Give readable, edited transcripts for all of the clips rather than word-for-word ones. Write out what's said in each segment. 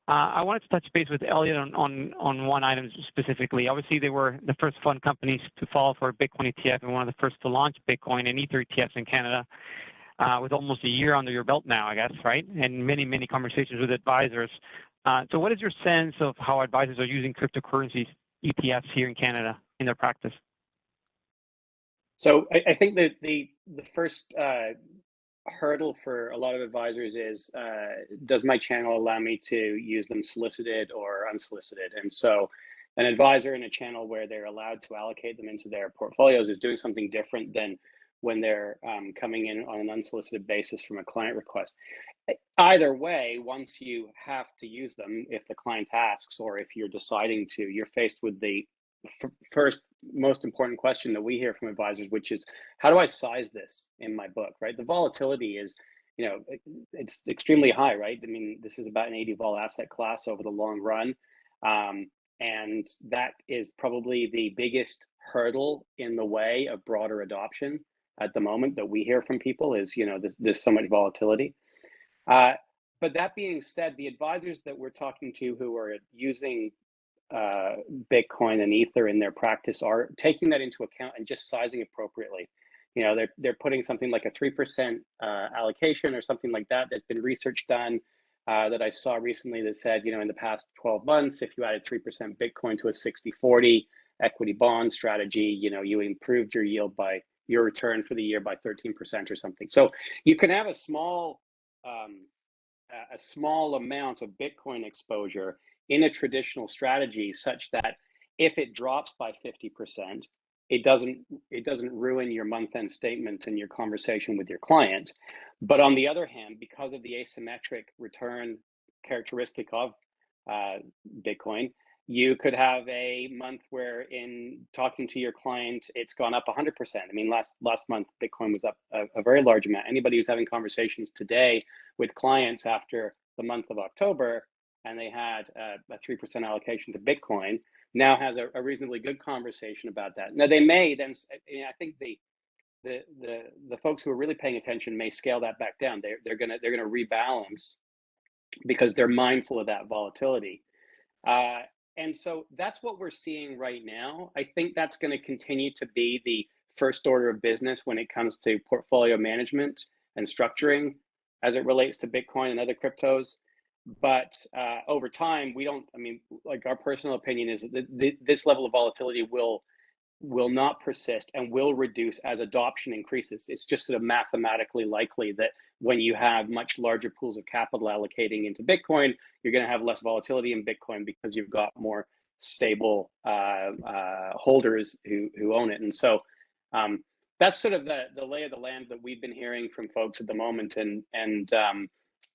I wanted to touch base with Elliot on one item specifically. Obviously, they were the first fund companies to fall for a Bitcoin ETF and one of the first to launch Bitcoin and Ether ETFs in Canada, with almost a year under your belt now, I guess, right? And many conversations with advisors. So what is your sense of how advisors are using cryptocurrencies ETFs here in Canada in their practice? So I think that the first hurdle for a lot of advisors is, does my channel allow me to use them solicited or unsolicited? And so an advisor in a channel where they're allowed to allocate them into their portfolios is doing something different than when they're coming in on an unsolicited basis from a client request. Either way, once you have to use them, if the client asks or if you're deciding to, you're faced with the first most important question that we hear from advisors, which is, how do I size this in my book, right? The volatility is, it's extremely high, right? I mean, this is about an 80 vol asset class over the long run. And that is probably the biggest hurdle in the way of broader adoption at the moment that we hear from people is, there's so much volatility. But that being said, the advisors that we're talking to who are using Bitcoin and Ether in their practice are taking that into account and just sizing appropriately. They're putting something like a 3% allocation or something like that. There's been research done that I saw recently that said, in the past 12 months, if you added 3% Bitcoin to a 60-40 equity bond strategy, you improved your yield by your return for the year by 13% or something. So you can have a small amount of Bitcoin exposure in a traditional strategy such that if it drops by 50%, it doesn't ruin your month-end statement and your conversation with your client. But on the other hand, because of the asymmetric return characteristic of Bitcoin, you could have a month where in talking to your client, it's gone up 100%. I mean, last month, Bitcoin was up a very large amount. Anybody who's having conversations today with clients after the month of October, and they had a 3% allocation to Bitcoin, now has a reasonably good conversation about that. Now they may then, I think the folks who are really paying attention may scale that back down. They're gonna rebalance because they're mindful of that volatility. And so that's what we're seeing right now. I think that's going to continue to be the first order of business when it comes to portfolio management and structuring as it relates to Bitcoin and other cryptos. But over time, our personal opinion is that this level of volatility will not persist and will reduce as adoption increases. It's just sort of mathematically likely that when you have much larger pools of capital allocating into Bitcoin, you're going to have less volatility in Bitcoin because you've got more stable holders who own it. And so that's sort of the lay of the land that we've been hearing from folks at the moment. And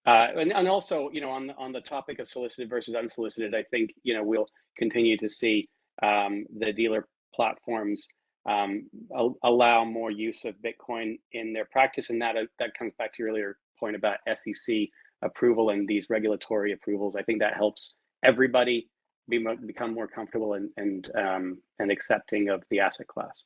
also, on the topic of solicited versus unsolicited, I think, we'll continue to see the dealer platforms allow more use of Bitcoin in their practice. And that comes back to your earlier point about SEC approval and these regulatory approvals. I think that helps everybody become more comfortable and accepting of the asset class.